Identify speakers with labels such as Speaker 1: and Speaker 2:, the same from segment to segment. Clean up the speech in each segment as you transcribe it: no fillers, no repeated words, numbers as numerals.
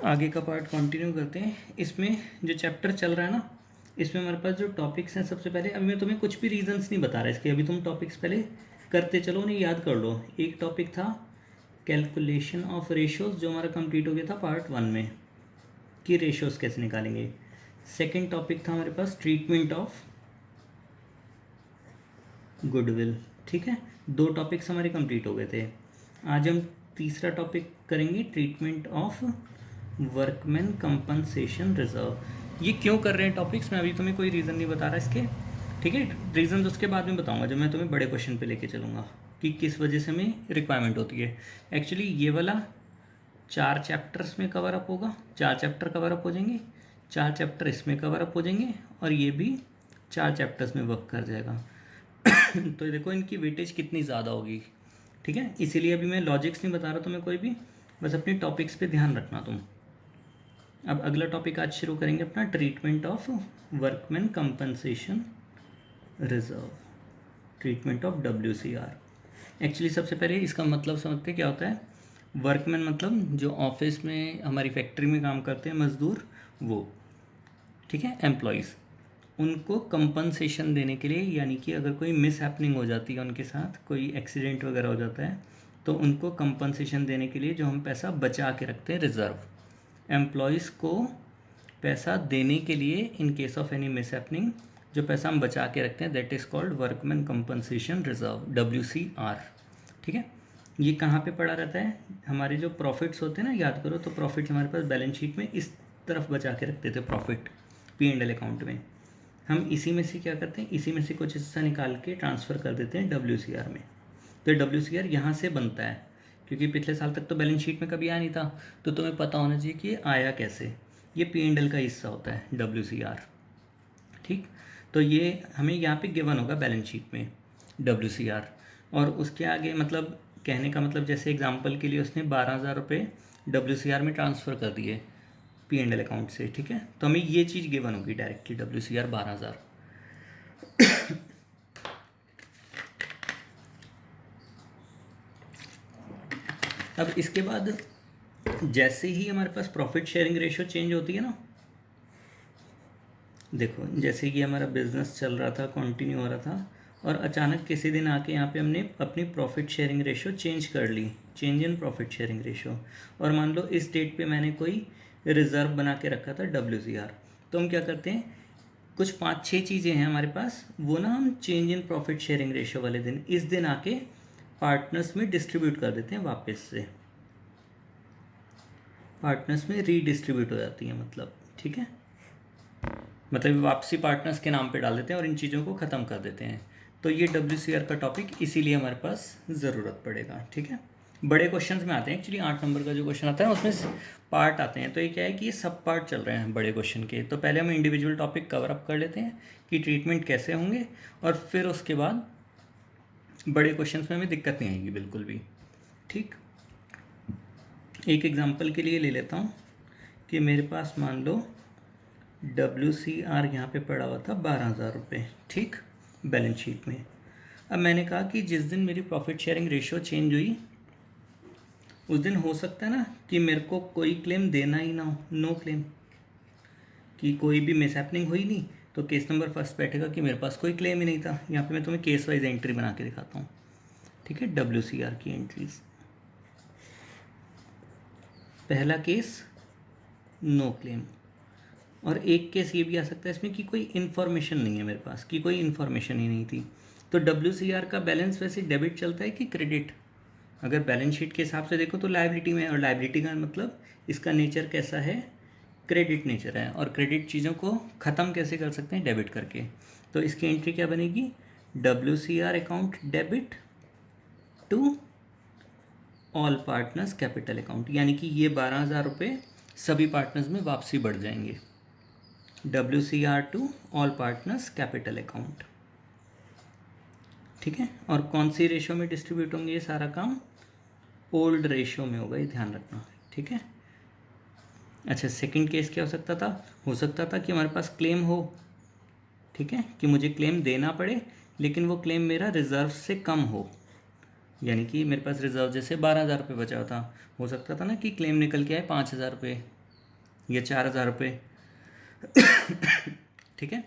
Speaker 1: आगे का part continue करते हैं। इसमें जो चैप्टर चल रहा है ना, इसमें हमारे पास जो टॉपिक्स हैं, सबसे पहले अभी मैं तुम्हें कुछ भी रीजंस नहीं बता रहा इसके, अभी तुम टॉपिक्स पहले करते चलो, उन्हें याद कर लो। एक टॉपिक था कैलकुलेशन ऑफ रेशियोज, जो हमारा कंप्लीट हो गया था पार्ट 1 में, कि रेशियोज कैसे निकालेंगे। सेकेंड टॉपिक था हमारे पास ट्रीटमेंट ऑफ गुडविल। ठीक है, 2 टॉपिक्स हमारे कंप्लीट हो गए थे। आज हम तीसरा टॉपिक करेंगे, treatment of workman compensation reserve. ये क्यों कर रहे हैं टॉपिक्स, मैं अभी तुम्हें कोई रीज़न नहीं बता रहा इसके, ठीक है। रीज़न उसके बाद में बताऊंगा जब मैं तुम्हें बड़े क्वेश्चन पे लेके चलूँगा कि किस वजह से हमें रिक्वायरमेंट होती है। एक्चुअली ये वाला 4 चैप्टर्स में कवर अप होगा, 4 चैप्टर कवर अप हो जाएंगे, 4 चैप्टर इसमें कवर अप हो जाएंगे, और ये भी 4 चैप्टर्स में वर्क कर जाएगा। तो ये देखो इनकी वेटेज कितनी ज़्यादा होगी, ठीक है। इसीलिए अभी मैं लॉजिक्स नहीं बता रहा तुम्हें कोई भी, बस अपने टॉपिक्स पे ध्यान रखना तुम। अब अगला टॉपिक आज शुरू करेंगे अपना, treatment of workman compensation reserve, treatment of WCR। Actually सबसे पहले इसका मतलब समझते क्या होता है। वर्कमैन मतलब जो ऑफिस में हमारी फैक्ट्री में काम करते हैं मज़दूर, वो, ठीक है, एम्प्लॉयज़, उनको कंपनसेशन देने के लिए, यानी कि अगर कोई मिस हैपनिंग हो जाती है उनके साथ, कोई एक्सीडेंट वगैरह हो जाता है, तो उनको कंपनसेशन देने के लिए जो हम पैसा बचा के रखते हैं, रिज़र्व, एम्प्लॉयज़ को पैसा देने के लिए in case of any miss happening, जो पैसा हम बचा के रखते हैं, that is called workman compensation reserve, WCR। ठीक है, ये कहाँ पे पड़ा रहता है, हमारे जो प्रॉफिट्स होते हैं ना, याद करो तो प्रॉफिट हमारे पास बैलेंस शीट में इस तरफ बचा के रखते थे, प्रॉफिट P&L अकाउंट में। हम इसी में से क्या करते हैं, इसी में से कुछ हिस्सा निकाल के ट्रांसफ़र कर देते हैं WCR में। तो WCR यहाँ से बनता है, क्योंकि पिछले साल तक तो बैलेंस शीट में कभी आया नहीं था, तो तुम्हें पता होना चाहिए कि ये आया कैसे। ये P&L का हिस्सा होता है WCR, ठीक। तो ये हमें यहाँ पे गिवन होगा बैलेंस शीट में WCR, और उसके आगे मतलब कहने का मतलब, जैसे एग्जांपल के लिए उसने 12,000 रुपये WCR में ट्रांसफ़र कर दिए P&L अकाउंट से, ठीक है, तो हमें ये चीज़ गिवन होगी डायरेक्टली, WCR 12,000। अब इसके बाद जैसे ही हमारे पास प्रॉफिट शेयरिंग रेशियो चेंज होती है ना, देखो जैसे कि हमारा बिजनेस चल रहा था, कंटिन्यू हो रहा था, और अचानक किसी दिन आके यहाँ पे हमने अपनी प्रॉफिट शेयरिंग रेशियो चेंज कर ली, change in profit sharing ratio, और मान लो इस डेट पे मैंने कोई रिज़र्व बना के रखा था WCR, तो हम क्या करते हैं, कुछ 5-6 चीज़ें हैं हमारे पास, वो ना हम change in profit sharing ratio वाले दिन, इस दिन आके पार्टनर्स में डिस्ट्रीब्यूट कर देते हैं, वापस से पार्टनर्स में रीडिस्ट्रीब्यूट हो जाती है, मतलब, ठीक है, मतलब वापसी पार्टनर्स के नाम पे डाल देते हैं और इन चीज़ों को ख़त्म कर देते हैं। तो ये WCR का टॉपिक इसीलिए हमारे पास ज़रूरत पड़ेगा, ठीक है। बड़े क्वेश्चंस में आते हैं, एक्चुअली 8 नंबर का जो क्वेश्चन आता है उसमें पार्ट आते हैं, तो ये क्या है कि ये सब पार्ट चल रहे हैं बड़े क्वेश्चन के। तो पहले हम इंडिविजुअल टॉपिक कवर अप कर लेते हैं कि ट्रीटमेंट कैसे होंगे, और फिर उसके बाद बड़े क्वेश्चन में हमें दिक्कत नहीं आएगी बिल्कुल भी, ठीक। एक एग्जाम्पल के लिए ले लेता हूँ कि मेरे पास मान लो WCR यहाँ पे पड़ा हुआ था 12,000 रुपये, ठीक, बैलेंस शीट में। अब मैंने कहा कि जिस दिन मेरी प्रॉफिट शेयरिंग रेशियो चेंज हुई, उस दिन हो सकता है ना कि मेरे को कोई क्लेम देना ही ना हो, नो क्लेम, कि कोई भी मिसहैपनिंग हुई नहीं, तो केस नंबर फर्स्ट बैठेगा कि मेरे पास कोई क्लेम ही नहीं था। यहाँ पे मैं तुम्हें केस वाइज एंट्री बना के दिखाता हूँ, ठीक है, WCR की एंट्रीज। पहला केस नो क्लेम, और एक केस ये भी आ सकता है इसमें कि कोई इन्फॉर्मेशन नहीं है मेरे पास, कि कोई इन्फॉर्मेशन ही नहीं थी। तो WCR का बैलेंस वैसे डेबिट चलता है कि क्रेडिट, अगर बैलेंस शीट के हिसाब से देखो तो लायबिलिटी में, और लायबिलिटी का मतलब इसका नेचर कैसा है, क्रेडिट नेचर है, और क्रेडिट चीज़ों को ख़त्म कैसे कर सकते हैं, डेबिट करके। तो इसकी एंट्री क्या बनेगी, WCR account debit to all partners capital account, यानी कि ये 12,000 रुपये सभी पार्टनर्स में वापसी बढ़ जाएंगे, WCR to all partners capital account, ठीक है। और कौन सी रेशो में डिस्ट्रीब्यूट होंगे ये सारा काम, ओल्ड रेशो में होगा, ये ध्यान रखना, ठीक है। अच्छा, सेकंड केस क्या हो सकता था कि हमारे पास क्लेम हो, ठीक है, कि मुझे क्लेम देना पड़े, लेकिन वो क्लेम मेरा रिज़र्व से कम हो, यानी कि मेरे पास रिज़र्व जैसे 12,000 रुपये बचा था, हो सकता था ना कि क्लेम निकल के आए 5,000 रुपये, ये 4,000 रुपये। ठीक है,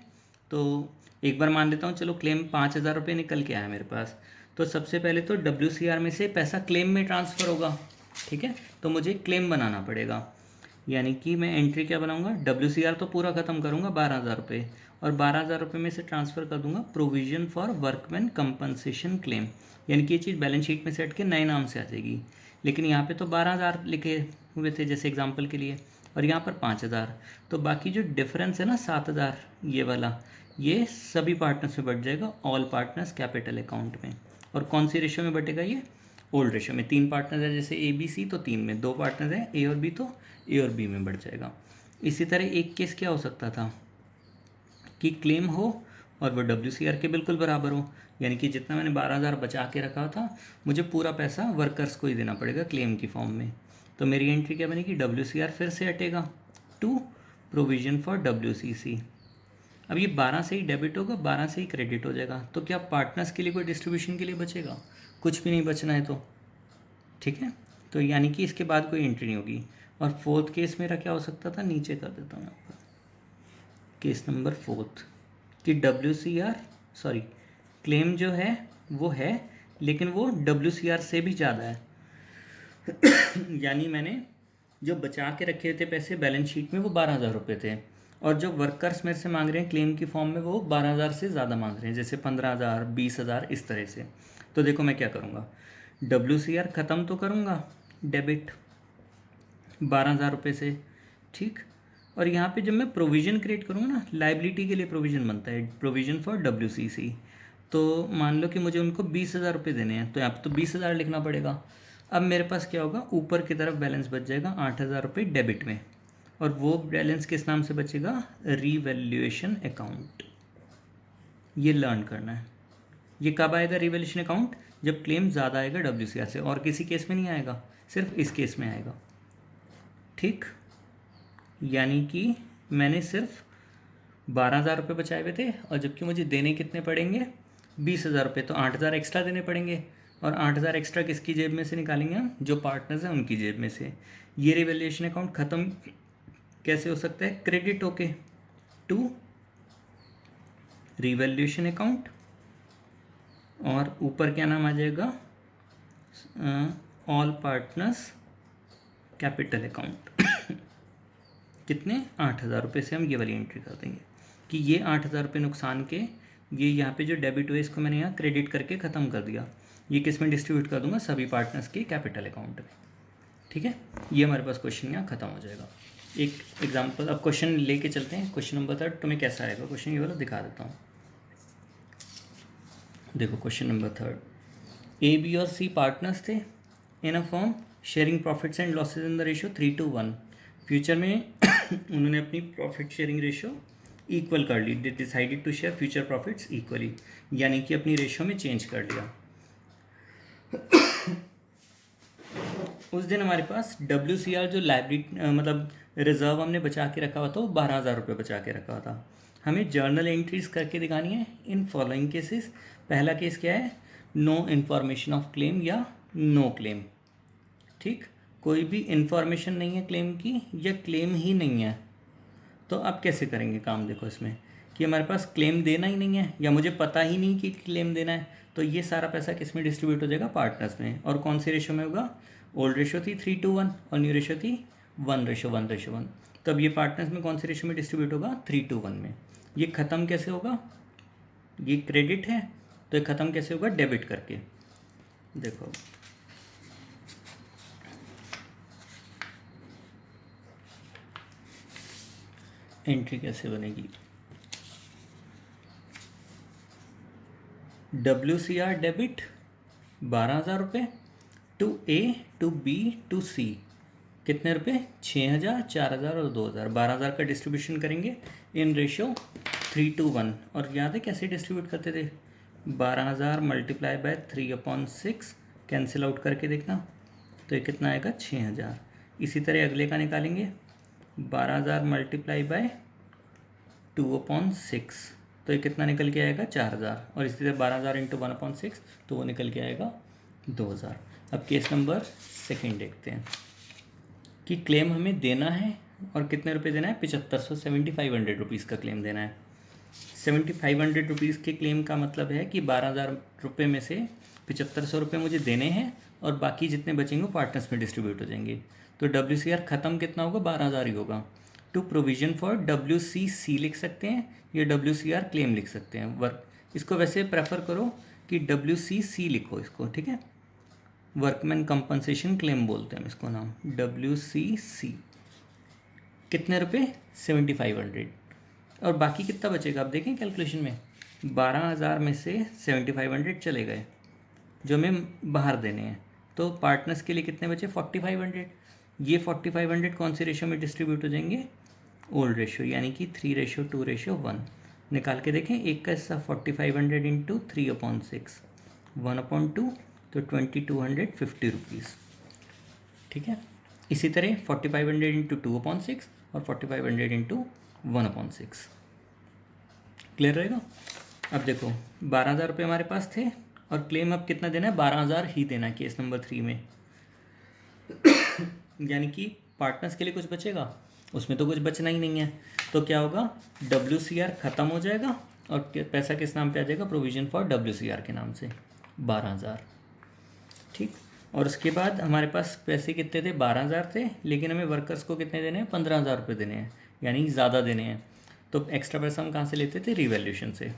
Speaker 1: तो एक बार मान लेता हूँ, चलो क्लेम 5,000 रुपये निकल के आया मेरे पास। तो सबसे पहले तो WCR में से पैसा क्लेम में ट्रांसफ़र होगा। ठीक है, तो मुझे क्लेम बनाना पड़ेगा, यानी कि मैं एंट्री क्या बनाऊंगा, WCR तो पूरा ख़त्म करूंगा 12,000 रुपये, और 12,000 रुपये में से ट्रांसफ़र कर दूंगा provision for workman compensation claim, यानी कि ये चीज़ बैलेंस शीट में सेट के नए नाम से आ जाएगी। लेकिन यहाँ पे तो 12,000 लिखे हुए थे जैसे एग्जांपल के लिए, और यहाँ पर 5,000, तो बाकी जो डिफरेंस है ना 7,000 ये वाला, ये सभी पार्टनर्स में बट जाएगा, ऑल पार्टनर्स कैपिटल अकाउंट में। और कौन सी रेशो में बटेगा ये, ओल्ड रेशो में। 3 पार्टनर है जैसे ABC, तो 3 में, 2 पार्टनर है A और B, तो A और B में बढ़ जाएगा। इसी तरह एक केस क्या हो सकता था कि क्लेम हो और वो WCR के बिल्कुल बराबर हो, यानी कि जितना मैंने 12,000 बचा के रखा था मुझे पूरा पैसा वर्कर्स को ही देना पड़ेगा क्लेम की फॉर्म में। तो मेरी एंट्री क्या बनेगी, WCR फिर से हटेगा टू प्रोविज़न फॉर WCC। अब ये 12 से ही डेबिट होगा, 12 से ही क्रेडिट हो जाएगा, तो क्या पार्टनर्स के लिए कोई डिस्ट्रीब्यूशन के लिए बचेगा, कुछ भी नहीं बचना है तो। ठीक है, तो यानी कि इसके बाद कोई एंट्री नहीं होगी। और फोर्थ केस मेरा क्या हो सकता था, नीचे कर देता हूँ आपका, केस नंबर 4 कि WCR सॉरी क्लेम जो है वो है, लेकिन वो WCR से भी ज़्यादा है। यानी मैंने जो बचा के रखे थे पैसे बैलेंस शीट में वो 12,000 रुपये थे, और जो वर्कर्स मेरे से मांग रहे हैं क्लेम की फॉर्म में वो 12,000 से ज़्यादा मांग रहे हैं, जैसे 15,000 20,000 इस तरह से। तो देखो मैं क्या करूँगा, WCR ख़त्म तो करूँगा डेबिट 12,000 रुपये से, ठीक। और यहाँ पे जब मैं प्रोविज़न क्रिएट करूँगा ना, लाइबिलिटी के लिए प्रोविज़न बनता है, प्रोविज़न फॉर WCC। तो मान लो कि मुझे उनको 20,000 रुपये देने हैं, तो यहाँ पे तो 20,000 लिखना पड़ेगा। अब मेरे पास क्या होगा, ऊपर की तरफ बैलेंस बच जाएगा 8,000 रुपये डेबिट में, और वो बैलेंस किस नाम से बचेगा, रीवैल्यूएशन अकाउंट। ये लर्न करना है। ये कब आएगा रिवैल्यूएशन अकाउंट, जब क्लेम ज़्यादा आएगा WCR से, और किसी केस में नहीं आएगा, सिर्फ इस केस में आएगा। ठीक, यानी कि मैंने सिर्फ 12,000 रुपये बचाए हुए थे, और जबकि मुझे देने कितने पड़ेंगे, 20,000 रुपये, तो 8,000 एक्स्ट्रा देने पड़ेंगे। और 8,000 एक्स्ट्रा किसकी जेब में से निकालेंगे हम, जो पार्टनर्स हैं उनकी जेब में से। ये रिवैल्यूएशन अकाउंट ख़त्म कैसे हो सकता है, क्रेडिट होके टू रिवैल्यूएशन अकाउंट, और ऊपर क्या नाम आ जाएगा, ऑल पार्टनर्स कैपिटल अकाउंट। कितने, 8,000 रुपये से हम ये वाली एंट्री कर देंगे कि ये 8,000 रुपये नुकसान के, ये यहाँ पे जो डेबिट हुए इसको मैंने यहाँ क्रेडिट करके ख़त्म कर दिया, ये किस में डिस्ट्रीब्यूट कर दूंगा, सभी पार्टनर्स के कैपिटल अकाउंट में। ठीक है, ये हमारे पास क्वेश्चन यहाँ ख़त्म हो जाएगा। एक एग्जाम्पल, अब क्वेश्चन लेके चलते हैं। क्वेश्चन नंबर 3 तुम्हें कैसा आएगा क्वेश्चन, ये वाला दिखा देता हूँ। देखो क्वेश्चन नंबर 3, A, B और C पार्टनर्स थे in a form sharing profits and losses in the ratio 3:1। Future में उन्होंने अपनी प्रॉफिट शेयरिंग रेशियो इक्वल कर ली, they decided to share future profits equally, यानी कि अपनी रेशियो में चेंज कर लिया। उस दिन हमारे पास WCR जो लाइबिलिटी मतलब रिजर्व हमने बचा के रखा हुआ था वो 12,000 रुपये बचा के रखा हुआ था। हमें जर्नल एंट्रीज करके दिखानी है इन फॉलोइंग केसेस। पहला केस क्या है, नो इन्फॉर्मेशन ऑफ क्लेम या नो क्लेम। ठीक, कोई भी इन्फॉर्मेशन नहीं है क्लेम की, या क्लेम ही नहीं है। तो अब कैसे करेंगे काम, देखो इसमें कि हमारे पास क्लेम देना ही नहीं है, या मुझे पता ही नहीं कि क्लेम देना है, तो ये सारा पैसा किस में डिस्ट्रीब्यूट हो जाएगा, पार्टनर्स में। और कौन से रेशो में होगा, ओल्ड रेशो थी 3:1 और न्यू रेशो थी 1:1:1। तब ये पार्टनर्स में कौन से रेशो में डिस्ट्रीब्यूट होगा, 3:1 में। ये ख़त्म कैसे होगा, ये क्रेडिट है तो ये ख़त्म कैसे होगा, डेबिट करके। देखो एंट्री कैसे बनेगी, WCR डेबिट 12,000 रुपये to A to B to C, कितने रुपए, 6,000 4,000 और 2,000। 12,000 का डिस्ट्रीब्यूशन करेंगे इन रेशो 3:1। और याद है कैसे डिस्ट्रीब्यूट करते थे, 12,000 मल्टीप्लाई बाय 3/6 कैंसिल आउट करके देखना, तो ये कितना आएगा, 6,000। इसी तरह अगले का निकालेंगे, 12,000 मल्टीप्लाई बाय 2/6, तो ये कितना निकल के आएगा, 4,000। और इसी तरह 12,000 इंटू 1/6, तो वो निकल के आएगा 2,000। अब केस नंबर 2 देखते हैं कि क्लेम हमें देना है और कितने रुपए देना है, 7500, 7500 रुपीज़ का क्लेम देना है। 7500 रुपीज़ के क्लेम का मतलब है कि 12,000 रुपये में से 7500 रुपये मुझे देने हैं और बाकी जितने बचेंगे वो पार्टनर्स में डिस्ट्रीब्यूट हो जाएंगे। तो WCR ख़त्म कितना होगा, 12,000 ही होगा। टू प्रोविज़न फॉर WCC लिख सकते हैं या WCR क्लेम लिख सकते हैं। वर्क इसको वैसे प्रेफर करो कि WCC लिखो इसको, ठीक है। वर्कमैन कंपनसेशन क्लेम बोलते हैं इसको नाम, WCC। कितने रुपए, 7500। और बाकी कितना बचेगा आप देखें कैलकुलेशन में, 12,000 में से 7500 चले गए जो हमें बाहर देने हैं। तो पार्टनर्स के लिए कितने बचे, 4500। ये 4500 कौन सी रेशियो में डिस्ट्रीब्यूट हो जाएंगे, ओल्ड रेशियो, यानी कि 3:2:1। निकाल के देखें, एक का हिस्सा 4500 इंटू 3/6, 1/2, तो 2250 रुपीज़, ठीक है। इसी तरह 4500 इंटू 2/6 और 4500 इंटू 1/6, क्लियर रहेगा। अब देखो 12,000 रुपये हमारे पास थे और क्लेम अब कितना देना है, 12,000 ही देना है केस नंबर 3 में। यानी कि पार्टनर्स के लिए कुछ बचेगा, उसमें तो कुछ बचना ही नहीं है। तो क्या होगा, WCR ख़त्म हो जाएगा और पैसा किस नाम पे आ जाएगा, प्रोविज़न फॉर WCR के नाम से 12,000, ठीक। और उसके बाद हमारे पास पैसे कितने थे, 12,000 थे, लेकिन हमें वर्कर्स को कितने देने हैं, 15,000 रुपये देने हैं, यानी ज़्यादा देने हैं। तो एक्स्ट्रा पैसा हम कहाँ से लेते थे, रिवैल्यूएशन से।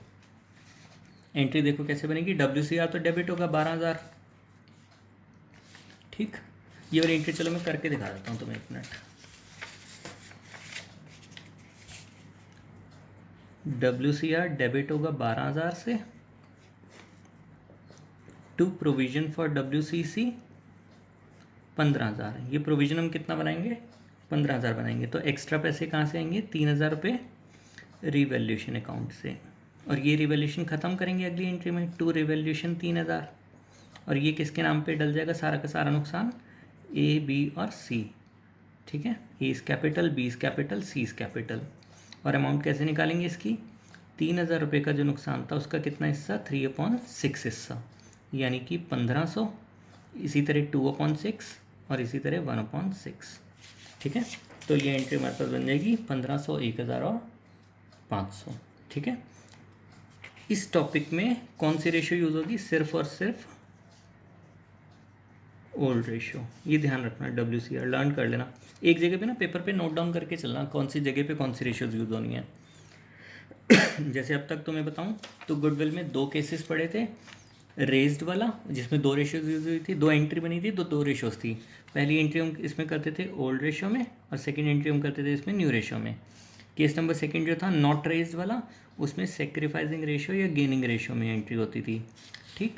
Speaker 1: एंट्री देखो कैसे बनेगी, WCR तो डेबिट होगा 12,000, ठीक। ये वाली एंट्री चलो मैं करके दिखा देता हूँ तुम्हें, एक मिनट। WCR डेबिट होगा 12,000 से, टू प्रोविज़न फॉर WCC 15,000। ये प्रोविज़न हम कितना बनाएंगे, 15,000 बनाएंगे। तो एक्स्ट्रा पैसे कहाँ से आएंगे, 3,000 रुपये रिवैल्यूएशन अकाउंट से। और ये रिवैल्यूएशन ख़त्म करेंगे अगली एंट्री में, टू रिवैल्यूएशन 3,000। और ये किसके नाम पे डल जाएगा सारा का सारा नुकसान, A, B और C, ठीक है। A is capital, B is capital, C is capital. और अमाउंट कैसे निकालेंगे इसकी, 3,000 रुपये का जो नुकसान था उसका कितना हिस्सा, 3/6 हिस्सा, यानी कि 1,500। इसी तरह 2/6 और इसी तरह 1/6, ठीक है। तो ये एंट्री हमारे पास बन जाएगी 1,500, 1,000 और 500, ठीक है। इस टॉपिक में कौन सी रेशियो यूज़ होगी, सिर्फ और सिर्फ ओल्ड रेशियो। ये ध्यान रखना, WCR लर्न कर लेना एक जगह पे ना, पेपर पे नोट डाउन करके चलना कौन सी जगह पे कौन सी रेशियोज यूज़ होनी है। जैसे अब तक तुम्हें बताऊं तो गुडविल में 2 केसेस पड़े थे, रेज्ड वाला जिसमें 2 रेशियोज यूज हुई थी, 2 एंट्री बनी थी, 2 रेशियोज थी। पहली एंट्री हम इसमें करते थे ओल्ड रेशियो में और सेकंड एंट्री हम करते थे इसमें न्यू रेशियो में। केस नंबर सेकंड जो था नॉट रेज्ड वाला, उसमें सेक्रीफाइसिंग रेशियो या गेनिंग रेशियो में एंट्री होती थी, ठीक।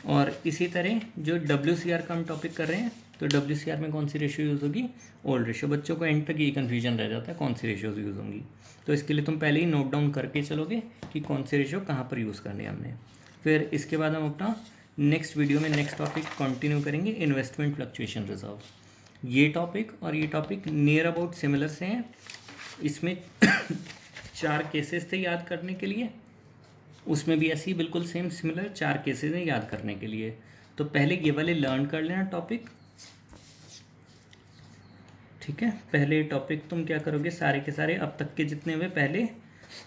Speaker 1: और इसी तरह जो WCR का हम टॉपिक कर रहे हैं, तो WCR में कौन सी रेशियो यूज़ होगी, ओल्ड रेशियो। बच्चों को एंड तक ये कन्फ्यूजन रह जाता है कौन सी रेशियोज यूज़ होंगी। तो इसके लिए तुम पहले ही नोट डाउन करके चलोगे कि कौन सी रेशियो कहाँ पर यूज़ करनी है हमने। फिर इसके बाद हम अपना नेक्स्ट वीडियो में नेक्स्ट टॉपिक कंटिन्यू करेंगे, इन्वेस्टमेंट फ्लक्चुएशन रिजर्व। ये टॉपिक और ये टॉपिक नियर अबाउट सिमिलर से हैं। इसमें 4 केसेस थे याद करने के लिए, उसमें भी ऐसे ही बिल्कुल सेम सिमिलर 4 केसेस हैं याद करने के लिए। तो पहले ये वाले लर्न कर लेना टॉपिक, ठीक है। पहले टॉपिक तुम क्या करोगे, सारे के सारे अब तक के जितने हुए पहले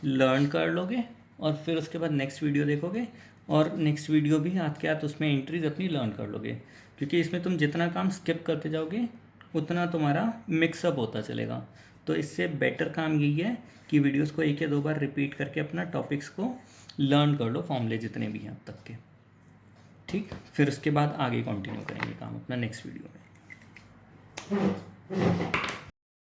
Speaker 1: लर्न कर लोगे और फिर उसके बाद नेक्स्ट वीडियो देखोगे और नेक्स्ट वीडियो भी हाथ के हाथ उसमें एंट्रीज अपनी लर्न कर लोगे, क्योंकि इसमें तुम जितना काम स्किप करते जाओगे उतना तुम्हारा मिक्सअप होता चलेगा। तो इससे बेटर काम यही है कि वीडियोस को 1 या 2 बार रिपीट करके अपना टॉपिक्स को लर्न कर लो, फॉर्मूले जितने भी हैं अब तक के, ठीक। फिर उसके बाद आगे कंटिन्यू करेंगे काम अपना नेक्स्ट वीडियो में।